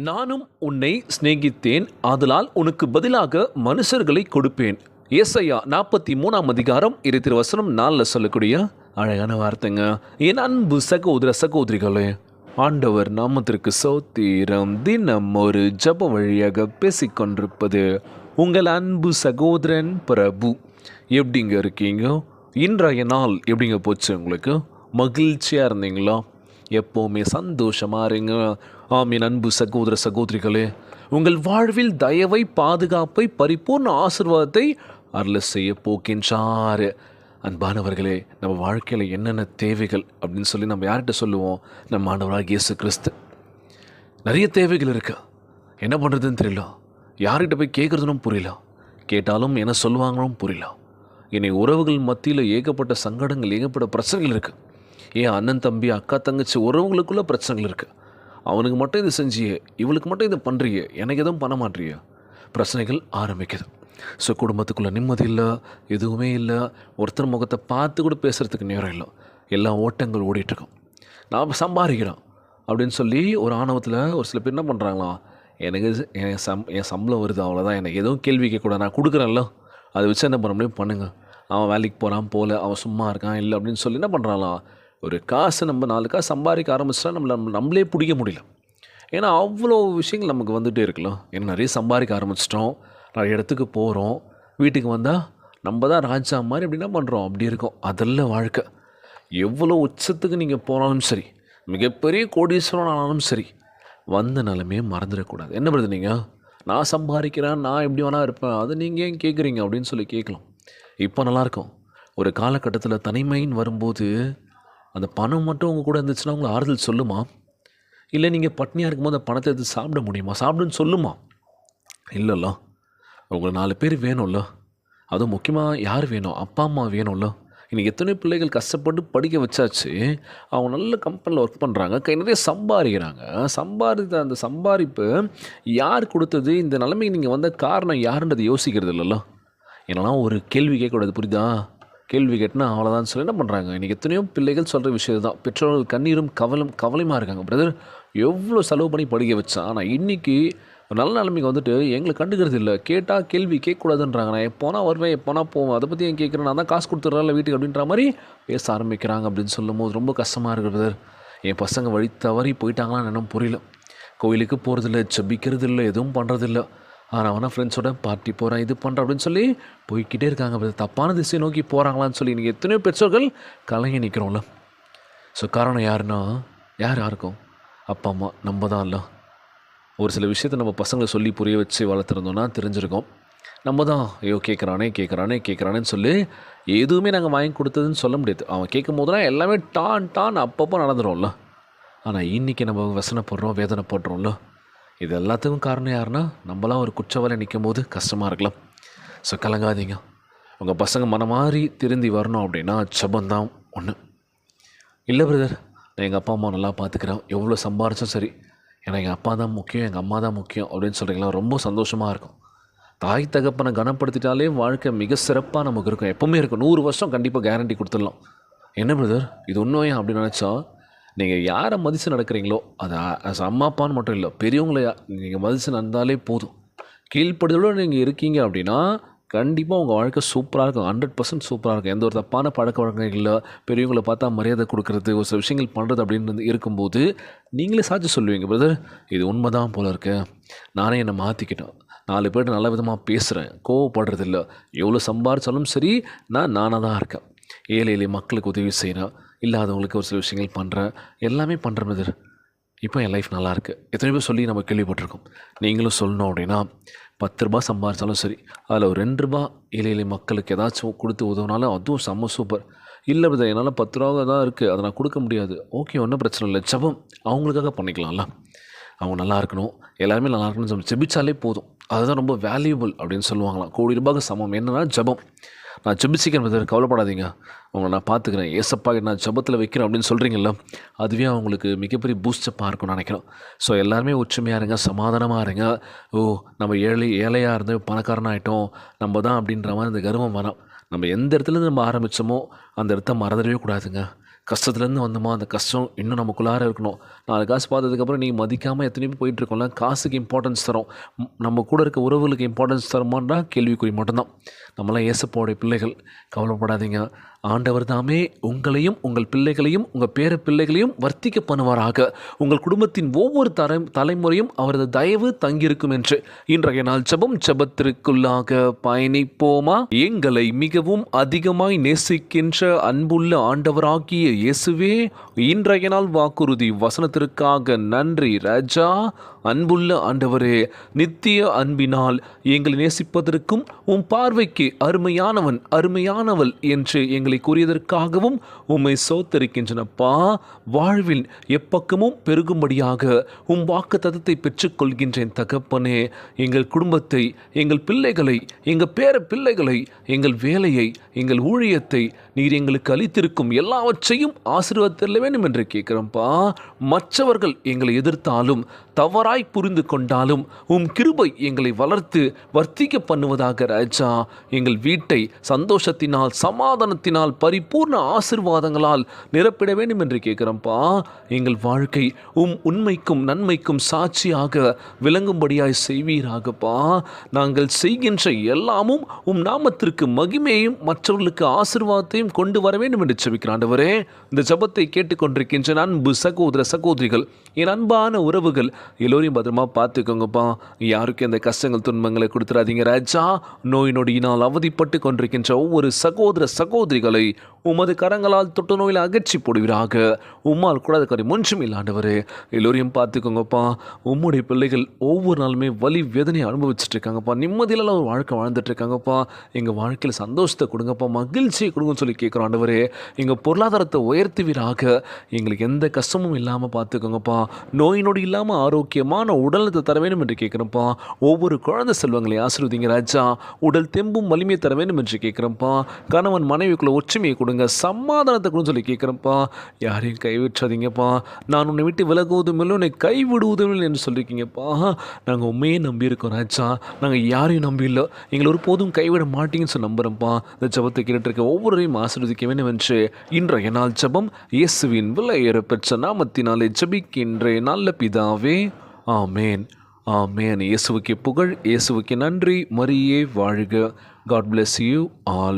நானும் உன்னை சிநேகித்தேன், ஆதலால் உனக்கு பதிலாக மனுஷர்களை கொடுப்பேன். ஏசாயா 43 இறை திருவசனம் 4 சொல்லக்கூடிய அழகான வார்த்தைங்க. என் அன்பு சகோதர சகோதரிகளே, ஆண்டவர் நாமத்திற்கு சோத்திரம். தினம் ஒரு ஜப வழியாக பேசிக்கொண்டிருப்பது உங்கள் அன்பு சகோதரன் பிரபு. எப்படிங்க இருக்கீங்க? இன்றைய நாள் எப்படிங்க போச்சு? உங்களுக்கு மகிழ்ச்சியாக இருந்தீங்களா? எப்போவுமே சந்தோஷமாக இருங்க. ஆமீன். அன்பு சகோதர சகோதரிகளே, உங்கள் வாழ்வில் தயவை, பாதுகாப்பை, பரிபூர்ண ஆசீர்வாதத்தை அருள செய்ய போக்கின்றார். அன்பானவர்களே, நம்ம வாழ்க்கையில் என்னென்ன தேவைகள் அப்படின்னு சொல்லி நம்ம யார்கிட்ட சொல்லுவோம்? நம்ம ஆண்டவராகிய இயேசு கிறிஸ்து. நிறைய தேவைகள் இருக்கு, என்ன பண்ணுறதுன்னு தெரியல, யார்கிட்ட போய் கேட்குறதுனும் புரியல, கேட்டாலும் என்ன சொல்லுவாங்களும் புரியல. என்னை உறவுகள் மத்தியில் ஏகப்பட்ட சங்கடங்கள், ஏகப்பட்ட பிரச்சனைகள் இருக்குது. ஏன் அண்ணன் தம்பி, அக்கா தங்கச்சி உறவுகளுக்குள்ளே பிரச்சனைகள் இருக்குது. அவனுக்கு மட்டும் இது செஞ்சியே, இவளுக்கு மட்டும் இதை பண்ணுறியே, எனக்கு எதுவும் பண்ண மாட்டேறிய, பிரச்சனைகள் ஆரம்பிக்குது. ஸோ குடும்பத்துக்குள்ளே நிம்மதி இல்லை, எதுவுமே இல்லை. ஒருத்தர் முகத்தை பார்த்து கூட பேசுகிறதுக்கு நேரம் இல்லை. எல்லா ஓட்டங்கள் ஓடிட்டுருக்கோம். நான் சம்பாதிக்கிறேன் அப்படின்னு சொல்லி ஒரு ஆணவத்தில் ஒரு சில பேர் என்ன பண்ணுறாங்களாம், எனக்கு என் சம்பளம் வருது, அவ்வளோதான், எனக்கு எதுவும் கேள்வி கேட்கக்கூடாது, நான் கொடுக்குறேன்ல, அதை வச்சு என்ன பண்ண முடியும் பண்ணுங்க. அவன் வேலைக்கு போகிறான் போகல, அவன் சும்மா இருக்கான் இல்லை அப்படின்னு சொல்லி என்ன பண்ணுறாங்களாம், ஒரு காசு நம்ம 4 காசு சம்பாதிக்க ஆரம்பிச்சிட்டா நம்மளே பிடிக்க முடியல. ஏன்னா அவ்வளோ விஷயங்கள் நமக்கு வந்துகிட்டே இருக்கலாம். ஏன்னா நிறைய சம்பாதிக்க ஆரம்பிச்சிட்டோம், நிறைய இடத்துக்கு போகிறோம், வீட்டுக்கு வந்தால் நம்ம தான் ராஜா மாதிரி அப்படி என்ன பண்ணுறோம், அப்படி இருக்கோம். அதெல்லாம் வாழ்க்கை. எவ்வளோ உச்சத்துக்கு நீங்கள் போனாலும் சரி, மிகப்பெரிய கோடீஸ்வரன் ஆனாலும் சரி, வந்த நிலைமையே மறந்துடக்கூடாது. என்ன பண்ணுறது நீங்கள்? நான் சம்பாதிக்கிறேன், நான் எப்படி வேணா இருப்பேன், அதை நீங்கள் ஏன் கேட்குறீங்க அப்படின்னு சொல்லி கேட்கலாம். இப்போ நல்லாயிருக்கும். ஒரு காலகட்டத்தில் தனிமைன்னு வரும்போது அந்த பணம் மட்டும் உங்கள் கூட இருந்துச்சுன்னா உங்களை ஆறுதல் சொல்லுமா? இல்லை நீங்கள் பட்னியாக இருக்கும்போது அந்த பணத்தை எடுத்து சாப்பிட முடியுமா? சாப்பிடுன்னு சொல்லுமா? இல்லைல்ல. உங்களுக்கு 4 பேர் வேணும்ல, அதுவும் முக்கியமாக யார் வேணும்? அப்பா அம்மா வேணும்ல. இன்றைக்கி எத்தனை பிள்ளைகள் கஷ்டப்பட்டு படிக்க வச்சாச்சு, அவங்க நல்ல கம்பெனியில் ஒர்க் பண்ணுறாங்க, கை நிறைய சம்பாதிக்கிறாங்க. சம்பாதித்த அந்த சம்பாதிப்பு யார் கொடுத்தது? இந்த நிலைமைக்கு நீங்கள் வந்த காரணம் யாருன்றதை யோசிக்கிறது இல்லைல்ல. என்னென்னா ஒரு கேள்வி கேட்கக்கூடாது, புரியுதா? கேள்வி கேட்டால் அவ்வளோதான் சொல்லி என்ன பண்ணுறாங்க. இன்றைக்கி எத்தனையோ பிள்ளைகள் சொல்கிற விஷயம் தான். பெற்றோர்கள் கண்ணீரும் கவலையுமாக இருக்காங்க. பிரதர், எவ்வளோ செலவு பண்ணி படிக்க வச்சான், ஆனால் இன்றைக்கி ஒரு நல்ல நிலைமைக்கு வந்துட்டு எங்களை கண்டுக்கிறது இல்லை. கேட்டால் கேள்வி கேட்கக்கூடாதுன்றாங்க. நான் எப்போனா வருவேன், எப்போனா போவேன், அதை பற்றி ஏன் கேட்குறேன், நான் தான் காசு கொடுத்துட்றேன்ல வீட்டுக்கு அப்படின்ற மாதிரி பேச ஆரம்பிக்கிறாங்க. அப்படின்னு சொல்லும் போது ரொம்ப கஷ்டமாக இருக்குது பிரதர். என் பசங்க வழி தவறி போயிட்டாங்களான்னு என்னன்னு புரியல. கோயிலுக்கு போகிறதில்ல, ஜெபிக்கிறது இல்லை, எதுவும் பண்ணுறதில்ல. ஆனால் அவனா ஃப்ரெண்ட்ஸோட பார்ட்டி போகிறேன், இது பண்ணுறேன் அப்படின்னு சொல்லி போய்கிட்டே இருக்காங்க. தப்பான திசையை நோக்கி போகிறாங்களான்னு சொல்லி இன்றைக்கி எத்தனையோ பெற்றோர்கள் கலங்கி நிற்கிறோம்ல. ஸோ காரணம் யாருன்னா, யாருக்கும் அப்பா அம்மா, நம்ம தான் இல்லை. ஒரு சில விஷயத்தை நம்ம பசங்களை சொல்லி புரிய வச்சு வளர்த்துருந்தோன்னா தெரிஞ்சிருக்கோம். நம்ம தான் ஐயோ கேட்குறானேன்னு சொல்லி எதுவுமே நாங்கள் வாங்கி கொடுத்ததுன்னு சொல்ல முடியாது. அவன் கேட்கும் போதுலாம் எல்லாமே டான் அப்பப்போ நடந்துடும்ல. ஆனால் இன்றைக்கி நம்ம வசனப்படுறோம், வேதனைப்படுறோம்ல. இது எல்லாத்துக்கும் காரணம் யாருன்னா, நம்மளாம் ஒரு குற்றவாளி நிற்கும் போது கஷ்டமாக இருக்கலாம். ஸோ கலங்காதீங்க. உங்கள் பசங்க மனமாறி திருந்தி வரணும் அப்படின்னா ஜெபந்தான் ஒன்று. இல்லை பிரதர், நான் எங்கள் அப்பா அம்மா நல்லா பார்த்துக்கிறேன், எவ்வளோ சம்பாரிச்சும் சரி, ஏன்னா எங்கள் அப்பா தான் முக்கியம், எங்கள் அம்மா தான் முக்கியம் அப்படின்னு சொல்கிறீங்களா, ரொம்ப சந்தோஷமாக இருக்கும். தாய் தகப்பனை கனப்படுத்திட்டாலே வாழ்க்கை மிக சிறப்பாக நமக்கு இருக்கும், எப்போவுமே இருக்கும். 100 வருஷம் கண்டிப்பாக கேரண்டி கொடுத்துடலாம். என்ன பிரதர் இது உண்மையா அப்படின்னு நினச்சா, நீங்கள் யாரை மதித்து நடக்கிறீங்களோ அது அம்மா அப்பான்னு மட்டும் இல்லை, பெரியவங்கள நீங்கள் மதித்து நடந்தாலே போதும். கீழ்ப்படுதலோடு நீங்கள் இருக்கீங்க அப்படின்னா கண்டிப்பாக உங்கள் வாழ்க்கை சூப்பராக இருக்கும், 100% சூப்பராக இருக்கும். எந்த ஒரு தப்பான பழக்க வழக்கங்கள் இல்லை, பெரியவங்களை பார்த்தா மரியாதை கொடுக்கறது, ஒரு சில விஷயங்கள் பண்ணுறது அப்படின்னு இருக்கும்போது நீங்களே சாட்சி சொல்லுவீங்க, பிரதர் இது உண்மை தான் போல இருக்கு, நானே என்னை மாற்றிக்கிட்டேன், 4 பேர்கிட்ட நல்ல விதமாக பேசுகிறேன், கோவப்படுறதில்ல, எவ்வளோ சம்பாரிச்சாலும் சரி நான் நானாக தான் இருக்கேன், ஏழை மக்களுக்கு உதவி செய்கிறேன், இல்லாதவங்களுக்கு ஒரு சில விஷயங்கள் பண்ணுறேன், எல்லாமே பண்ணுறேன் பிரதர், இப்போ என் லைஃப் நல்லாயிருக்கு. எத்தனை பேர் சொல்லி நம்ம கேள்விப்பட்டிருக்கோம். நீங்களும் சொல்லணும் அப்படின்னா 10 ரூபா சம்பாதிச்சாலும் சரி, அதில் ஒரு 2 ரூபா ஏழை மக்களுக்கு ஏதாச்சும் கொடுத்து உதவினாலும் அதுவும் செம்ம சூப்பர். இல்லை பிரதர் என்னால் 10 ரூபா தான் இருக்குது, அதை நான் கொடுக்க முடியாது, ஓகே ஒன்றும் பிரச்சனை இல்லை, ஜெபம் அவங்களுக்காக பண்ணிக்கலாம்ல. அவங்க நல்லா இருக்கணும், எல்லாருமே நல்லா இருக்கணும்னு சொல்லி ஜெபிச்சாலே போதும், அதுதான் ரொம்ப வேல்யூபிள் அப்படின்னு சொல்லுவாங்களாம். கோடி ரூபாய்க்கு சமம் என்னன்னா ஜெபம். நான் ஜெபிச்சிக்கிறேன் பிரதர், கவலைப்படாதீங்க, உங்களை நான் பார்த்துக்கிறேன், ஏசப்பா நான் ஜெபத்தில் வைக்கிறேன் அப்படின்னு சொல்கிறீங்கள, அதுவே அவங்களுக்கு மிகப்பெரிய பூஸ்டப்பாக இருக்கும்னு நினைக்கிறோம். ஸோ எல்லாருமே ஒற்றுமையாக இருங்க, சமாதானமாக இருங்க. நம்ம ஏழையாக இருந்து பணக்காரனாக ஆகிட்டோம் நம்ம தான் அப்படின்ற மாதிரி இந்த கர்வம் வேணாம். நம்ம எந்த இடத்துலேருந்து நம்ம ஆரம்பித்தோமோ அந்த இடத்த மறந்துடவே கூடாதுங்க. கஷ்டத்துலேருந்து வந்தோமா, அந்த கஷ்டம் இன்னும் நமக்குள்ளார இருக்கணும். 4 காசு பார்த்ததுக்கப்புறம் நீ மதிக்காமல் எத்தனையோ பேர் போயிட்டுருக்கோம்ல. காசுக்கு இம்பார்ட்டன்ஸ் தரோம், நம்ம கூட இருக்க உறவுகளுக்கு இம்பார்ட்டன்ஸ் தரமாட்டா கேள்விக்குறி மட்டும்தான். நம்மளாம் ஏசப்பாவுடைய பிள்ளைகள், கவலைப்படாதீங்க. ஆண்டவர் தாமே உங்களையும் உங்கள் பிள்ளைகளையும் உங்கள் பேர பிள்ளைகளையும் வர்த்திக்க பண்ணுவாராக. உங்கள் குடும்பத்தின் ஒவ்வொரு தலைமுறையும் அவரது தயவு தங்கியிருக்கும் என்று இன்றைய நாள் ஜெபத்திற்குள்ளாக பயணிப்போமா? எங்களை மிகவும் அதிகமாய் நேசிக்கின்ற அன்புள்ள ஆண்டவராகிய இயேசுவே, இன்றைய நாள் வாக்குறுதி வசனத்திற்காக நன்றி ராஜா. அன்புள்ள ஆண்டவரே, நித்திய அன்பினால் எங்களை நேசிப்பதற்கும் உம் பார்வைக்கு அருமையானவன் அருமையானவள் என்று எங்களை கூறியதற்காகவும் உம்மை சோத்தரிக்கின்றனப்பா. வாழ்வில் எப்பக்கமும் பெருகும்படியாக உம் வாக்குத்தத்தத்தை பெற்றுக்கொள்கின்றேன் தகப்பனே. எங்கள் குடும்பத்தை, எங்கள் பிள்ளைகளை, எங்கள் பேர பிள்ளைகளை, எங்கள் வேலையை, எங்கள் ஊழியத்தை நீர் எங்களுக்கு அளித்திருக்கும் எல்லாவற்றையும் ஆசீர்வதித்தள்ள வேண்டும் என்று கேட்கிறோம்ப்பா. மற்றவர்கள் எங்களை எதிர்த்தாலும் தவறாய் புரிந்து கொண்டாலும் உம் கிருபை எங்களை வளர்த்து வர்த்திக்க பண்ணுவதாக ராஜா. எங்கள் வீட்டை சந்தோஷத்தினால் சமாதானத்தினால் பரிபூர்ண ஆசீர்வாதங்களால் நிரப்பிட வேண்டும் என்று கேட்கிறோம்ப்பா. எங்கள் வாழ்க்கை உம் உண்மைக்கும் நன்மைக்கும் சாட்சியாக விளங்கும்படியாய் செய்வீராகப்பா. நாங்கள் செய்கின்ற எல்லாமும் உம் நாமத்திற்கு மகிமையும் மற்றவர்களுக்கு ஆசீர்வாதத்தையும் கொண்டு வர வேண்டும் என்று ஜெபிக்கிறேன் ஆண்டவரே. இந்த ஜெபத்தை கேட்டுக்கொண்டிருக்கின்ற அன்பு சகோதர சகோதரிகள், என் அன்பான உறவுகள் எல்லோரையும் பத்திரமா பார்த்துக்கோங்கப்பா. யாருக்கும் எந்த கஷ்டங்கள் துன்பங்களை கொடுத்துடாதீங்க ராஜா. நோய் நொடியினால் அவதிப்பட்டு கொண்டிருக்கின்ற ஒவ்வொரு சகோதர சகோதரிகளை உமது கரங்களால் தொட்டு நோயில் அகற்றி போடுவீராக. உம்மால் கூட அதுக்கு முன்றும் இல்லாண்டவரே. எல்லோரையும் பார்த்துக்கோங்கப்பா. உம்முடைய பிள்ளைகள் ஒவ்வொரு நாளுமே வலி வேதனை அனுபவிச்சுட்டு இருக்காங்கப்பா. நிம்மதியில ஒரு வாழ்க்கை வாழ்ந்துட்டு இருக்காங்கப்பா. எங்கள் வாழ்க்கையில் சந்தோஷத்தை கொடுங்கப்பா, மகிழ்ச்சியை கொடுங்கன்னு சொல்லி கேட்குறோம் ஆண்டவரே. எங்கள் பொருளாதாரத்தை உயர்த்துவீராக. எங்களுக்கு எந்த கஷ்டமும் இல்லாமல் பார்த்துக்கோங்கப்பா. நோய் நொடி இல்லாமல் ஆரோக்கியமான உடலத்தை தர வேண்டும் என்று கேட்குறப்பா. ஒவ்வொரு குழந்தை செல்வங்களை ஆசீர்வதிங்க ராஜா. உடல் தெம்பும் வலிமையை தர வேண்டும் என்று கேட்குறப்பா. கணவன் மனைவிக்குள்ள ஒற்றுமையை கொடுங்க, சமாதானத்தை கொடுன்னு சொல்லி கேட்குறப்பா. யாரையும் கைவிற்றாதீங்கப்பா. நான் உன்னை விட்டு விலகுவதும் இல்லை, உன்னை கைவிடுவதும் இல்லை என்று சொல்லியிருக்கீங்கப்பா. நாங்கள் உண்மையே நம்பி இருக்கோம் ராஜா. நாங்கள் யாரையும் நம்பி இல்லை, எங்களை ஒரு போதும் கைவிட மாட்டீங்கன்னு சொல்லி நம்புகிறோம்ப்பா. இந்த ஜெபத்தை கேட்டுருக்க ஒவ்வொருவரையும் ஆசீர்வதிக்க வேண்டும் என்று இன்றைய நாள் ஜெபம் இயேசுவின் விலையேற பெற்ற நாமத்தினாலே ஜெபிக்கின்றேன் நல்ல பிதாவே, ஆமேன் ஆமேன். இயேசுவுக்கு புகழ், இயேசுவுக்கு நன்றி. மரியே வாழ்க. God bless you all.